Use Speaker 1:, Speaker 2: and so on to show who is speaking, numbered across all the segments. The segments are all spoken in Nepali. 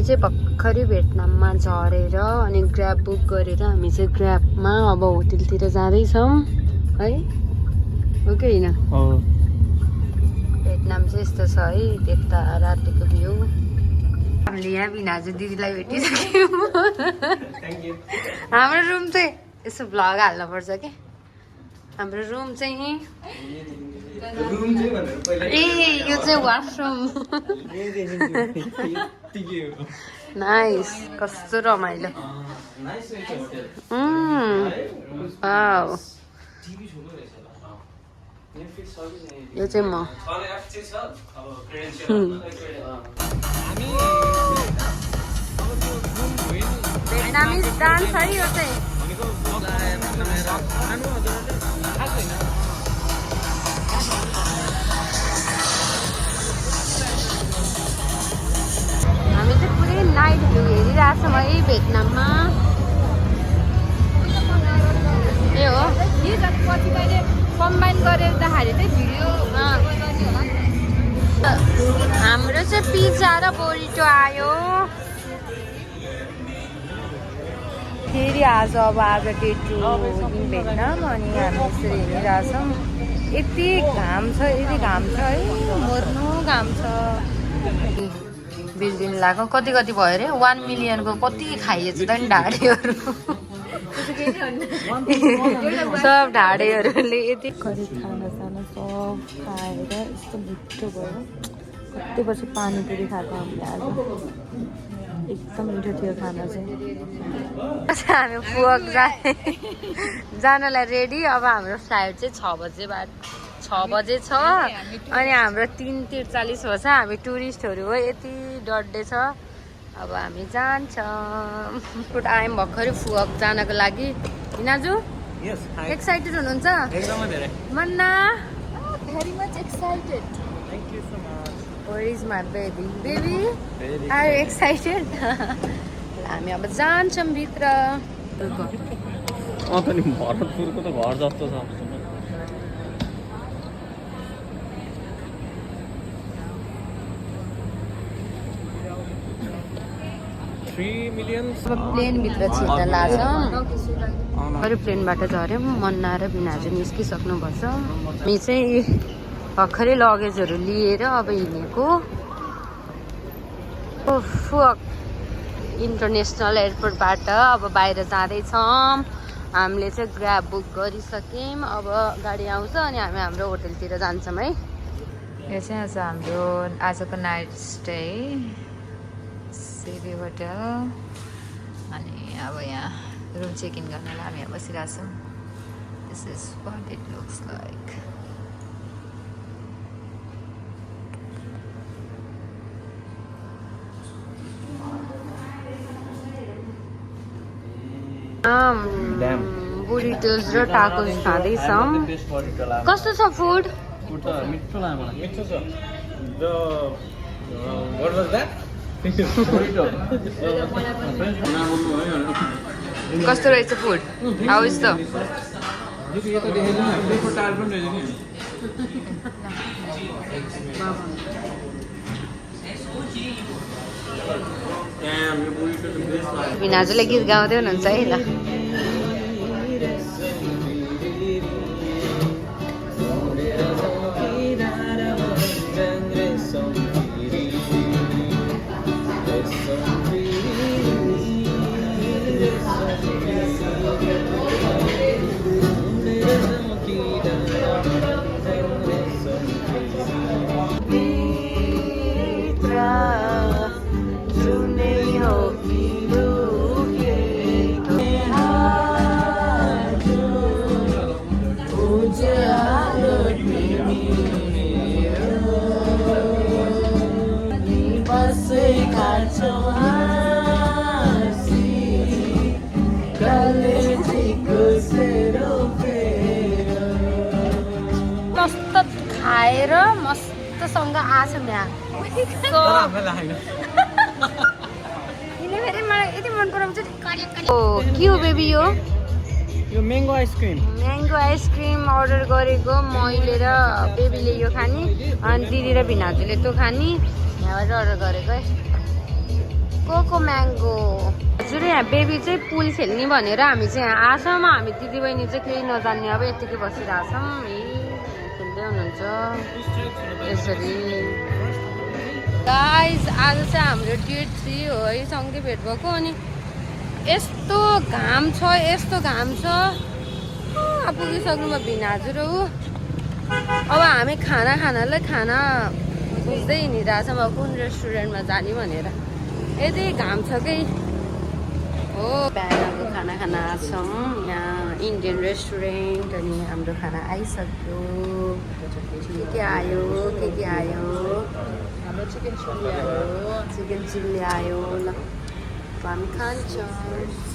Speaker 1: चाहिँ भर्खरै भियतनाममा झरेर अनि ग्र्याब बुक गरेर हामी चाहिँ ग्र्याबमा अब होटेलतिर जाँदैछौँ है, हो कि होइन? भियतनाम चाहिँ यस्तो छ है, त्यता रातिको भ्यू। हामीले यहाँ बिनाजु दिदीलाई भेटिसक्यौँ। हाम्रो रुम चाहिँ यसो भ्लग हाल्नुपर्छ कि हाम्रो रुम चाहिँ ए यो चाहिँ वासरुम। नाइस, कस्तो रमाइलो। यो चाहिँ म भियतनामिज डान्स है यो चाहिँ। हामी चाहिँ पुरै नाइट भ्यू हेरिरहेछौँ है भियतनाममा। ए हो पछि कहिले कम्बाइन गर्दाखेरि चाहिँ भिडियो। हाम्रो चाहिँ पिज्जा र बोरिटो आयो फेरि आज। अब आज डे 2 इन भियतनाम अनि हामी यसरी हेरिरहेछौँ। यति घाम छ, यति घाम छ है, मर्नु घाम छ। बिल्डिङ लगाएको कति कति भयो अरे 1 मिलियनको कति खाइएछ त नि ढाडेहरू। सब ढाडेहरूले यति खाना साना सब खाएर यस्तो मिठो भयो। कति पछि पानीपुरी खाएको हामीले आज, एकदम मिठो थियो खाना चाहिँ। हामी फुवक जानलाई रेडी। अब हाम्रो फ्लाइट चाहिँ 6 बजे छ अनि हाम्रो 3:43 हो छ। हामी टुरिस्टहरू हो, यति डढ्दै छ। अब हामी जान्छौँ। आयौँ भर्खरै फुवक जानको लागि। हिनाजु एक्साइटेड हुनुहुन्छ? एकदमै धेरै। मन्ना very much excited. Thank you so much. Where is my baby? Baby? Are you excited? हामी अब जान्छौँ भित्र।
Speaker 2: नि भरतपुरको त घर जस्तो छ।
Speaker 1: प्लेनभित्र छिर्न लाग्छौँ। अरू प्लेनबाट झऱ्यौँ। मन्ना र बिनाजु निस्किसक्नुपर्छ। हामी चाहिँ भर्खरै लगेजहरू लिएर अब हिँडेको फुवक इन्टरनेसनल एयरपोर्टबाट अब बाहिर जाँदैछौँ। हामीले चाहिँ ग्र्याब बुक गरिसक्यौँ। अब गाडी आउँछ अनि हामी हाम्रो होटेलतिर जान्छौँ है। यो चाहिँ आज हाम्रो आजको नाइट स्टे सिबी होटल। अनि अब यहाँ रुम चेक इन गर्नलाई हामी यहाँ बसिरहेको छौँ। This is what it looks like. Burritos र टाकोस खाँदैछौँ। कस्तो छ फुड? कस्तो रहेछ फुड? How is the? बिनाजुले गीत गाउँदै हुनुहुन्छ है ल। मस्त खाएर मस्तसँग आछौँ यहाँ। फेरि मलाई यति मन पराउँछ। के हो बेबी यो?
Speaker 2: यो mango ice cream.
Speaker 1: Mango ice cream order गरेको मैले र बेबीले यो खाने अनि दिदी र भिनाजुले त्यो खाने। यहाँबाट अर्डर गरेको है। कोको म्याङ्गो हजुर यहाँ बेबी चाहिँ पुल खेल्ने भनेर हामी चाहिँ यहाँ आछौँ हामी दिदीबहिनी चाहिँ केही नजान्ने अब यतिकै बसिरहेछौँ खेल्दै हुनुहुन्छ यसरी गाइज आज चाहिँ हाम्रो डेट 3 हो है सँगै भेट भएको अनि यस्तो घाम छ पुगिसक्नुमा भिनाजुर हो अब हामी खानालाई खाना बुझ्दै हिँडिरहेछौँ अब कुन रेस्टुरेन्टमा जाने भनेर यति घाम छ कि हो बिहानको खाना खान आछौँ यहाँ इन्डियन रेस्टुरेन्ट अनि हाम्रो खाना आइसक्यो के आयो हाम्रो चिकन चिल्ली आयो ल हामी खान्छौँ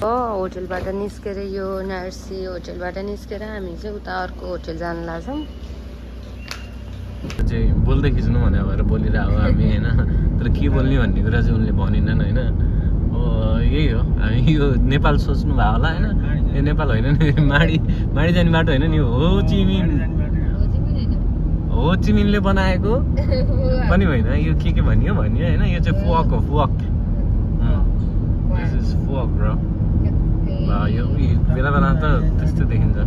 Speaker 1: हो होटलबाट निस्केर यो नर्सी होटलबाट निस्केर हामी चाहिँ उता अर्को होटल जान लाग्छौँ
Speaker 2: चाहिँ बोल्दै खिच्नु भने भएर बोलिरहेको हामी होइन तर के बोल्ने भन्ने कुरा चाहिँ उनले भनिनन् होइन यही हो हामी यो नेपाल सोच्नु भयो होला होइन यो नेपाल होइन नि माडी जाने बाटो होइन नि हो चिमिनले बनाएको पनि होइन यो के भन्यो होइन यो चाहिँ फुवक हो फुवक र यो बेला बेला त त्यस्तो देखिन्छ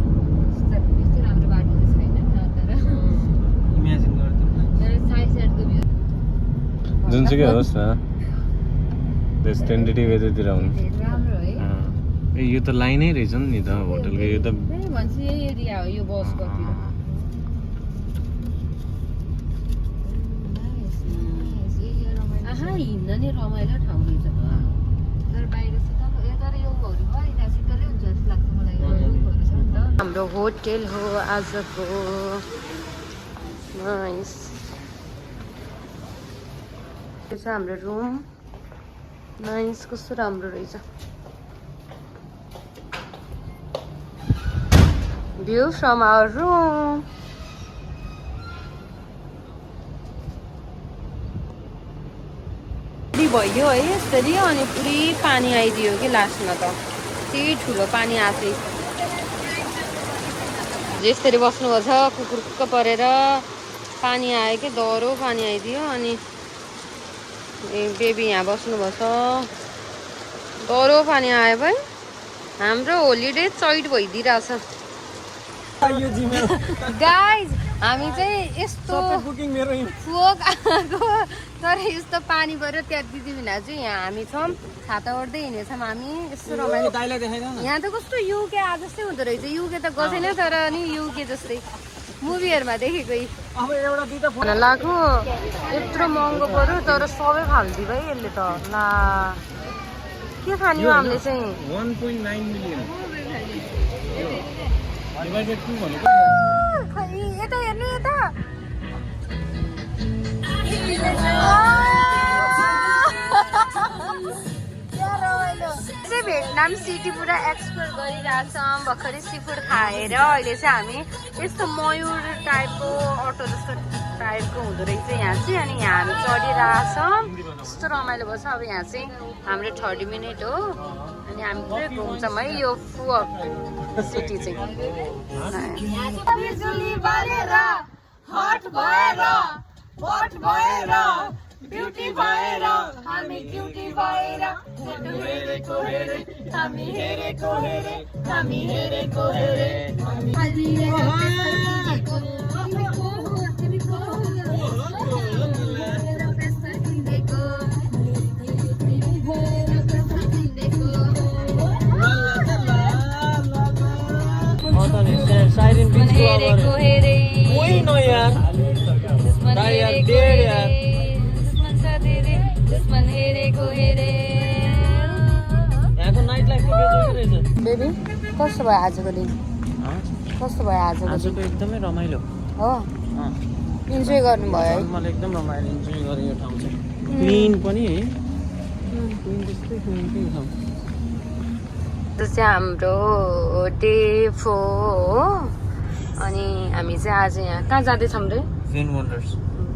Speaker 2: जुनसुकै होस् न त्यस टेन्टेटिभ यतातिर हुनु ए यो त लाइनै रहेछ नि त होटलको यो त
Speaker 1: हिँड्न नि रमाइलो ठाउँ रहेछ तर बाहिर तर यो शीतलै हुन्छ जस्तो लाग्छ मलाई हाम्रो होटल हो आजको नाइस यो चाहिँ हाम्रो रुम नाइस कस्तो राम्रो रहेछ भ्यू फ्रम आवर रुम भयो है यसरी अनि पुरै पानी आइदियो कि लास्टमा त त्यही ठुलो पानी आएको यसरी बस्नुभएको छ कुकुरकुक्क परेर पानी आयो कि दह्रो पानी आइदियो अनि बेबी यहाँ बस्नुभएको छ दह्रो पानी आयो भाइ हाम्रो होलिडे चैट भइदिइरहेछ गाइज हामी चाहिँ यस्तो फोक आएको तर यस्तो पानी पऱ्यो त्यहाँ दिदीबिना चाहिँ यहाँ हामी छौँ छाता ओढ्दै हिँडेछौँ हामी यस्तो रमाइलो यहाँ त कस्तो युके आ जस्तै हुँदो रहेछ युके त गएन तर नि युके जस्तै मुभीहरूमा देखेकै खाना लाग्यो यत्रो महँगो पऱ्यो तर सबै फाल्दियो भाइ यसले त ला के खाने हो हामीले चाहिँ
Speaker 2: 1.9 मिलियन
Speaker 1: यता हेर्नु यता भियतनाम सिटी पुरा एक्सप्लोर गरिरहेछौँ भर्खरै सी फुड खाएर अहिले चाहिँ हामी यस्तो मयूर टाइपको अटो जस्तो टाइपको हुँदो रहेछ यहाँ चाहिँ अनि यहाँ हामी चढिरहेछौँ यस्तो रमाइलो भएछ अब यहाँ चाहिँ हाम्रो 30 मिनट हो अनि हामी पुरै घुम्छौँ है यो फुवक सिटी चाहिँ ब्युटी भएर हामी क्युटी भएर हामी हेरेको हेरे
Speaker 2: साइरन बीच
Speaker 1: हेरेको हेरे
Speaker 2: कोही न यार
Speaker 1: दुश्मन हेरेको हेरे
Speaker 2: यहाँको नाइट लाइफको बेजोड रहेछ
Speaker 1: बेबी कस्तो भयो आजको दिन कस्तो भयो
Speaker 2: आजको एकदमै रमाइलो
Speaker 1: हो इन्जोय गर्नुभयो है
Speaker 2: मलाई एकदम रमाइलो इन्जोय गरेँ यो ठाउँ चाहिँ क्लिन पनि है क्लिन त्यस्तै क्लिनकै ठाउँ
Speaker 1: त्यो चाहिँ हाम्रो डे 4 हो अनि हामी चाहिँ आज यहाँ कहाँ जाँदैछौँ रे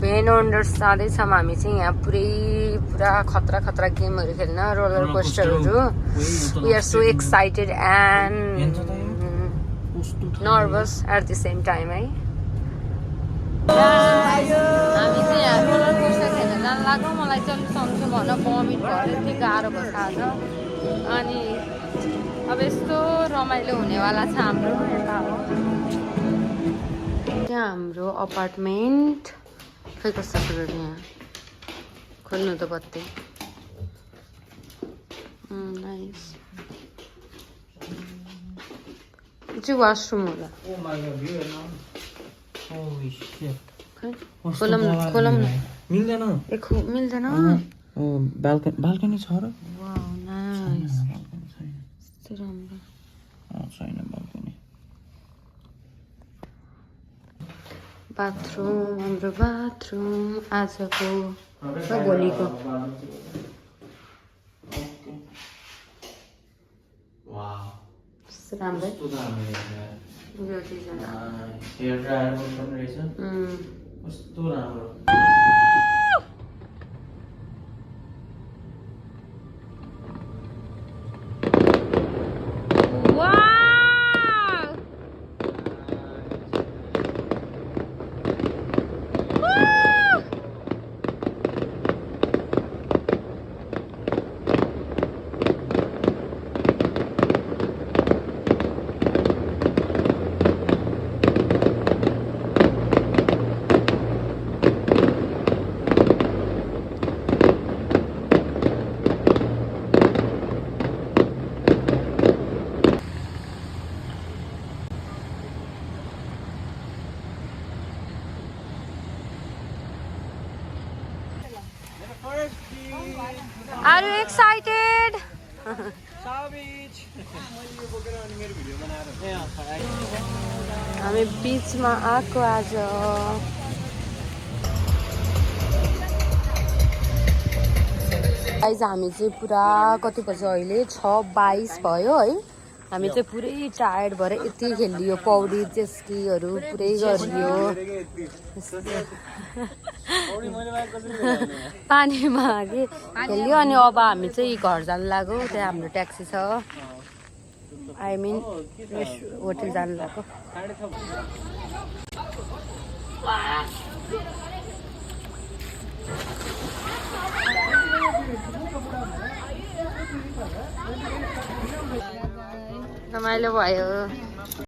Speaker 1: भेन वन्डर्स जाँदैछौँ हामी चाहिँ यहाँ पुरा खतरा गेमहरू खेल्न रोलर कोस्टरहरू we are so excited and nervous at the same time है हामी चाहिँ यहाँ रोलर कोस्टर खेल्न जान लाग्यो मलाई चाहिँ सन्चो भन भमिट भएर यति गाह्रो भएछ आज अनि अब यस्तो रमाइलो हुनेवाला छ हाम्रो यता हो त्यहाँ हाम्रो अपार्टमेन्ट खै कस्तो छ यहाँ खोल्नु त बत्ती नाइस यो चाहिँ वासरुम होला खोलम
Speaker 2: मिल्दैन
Speaker 1: मिल्दैन
Speaker 2: बाल्कनी छ र
Speaker 1: वाउ नाइस यस्तो राम्रो
Speaker 2: छैन बाल्कनी
Speaker 1: बाथरुम हाम्रो बाथरुम आजको र भोलिको कस्तो राम्रो यो चिजहरू
Speaker 2: हेयर ड्रायर पनि रहेछ कस्तो राम्रो
Speaker 1: Are you excited? हामी बिचमा आएको आज गाइज हामी चाहिँ पुरा कति बज्यो अहिले 6:22 भयो है हामी चाहिँ पुरै टायर्ड भएर यति खेलियो पौडी जेस्कीहरू पुरै गरियो पानीमा के खेलियो अनि अब हामी चाहिँ घर जानु लाग्यो त्यहाँ हाम्रो ट्याक्सी छ आई मिन होटल जानु लाग्यो रमाइलो भयो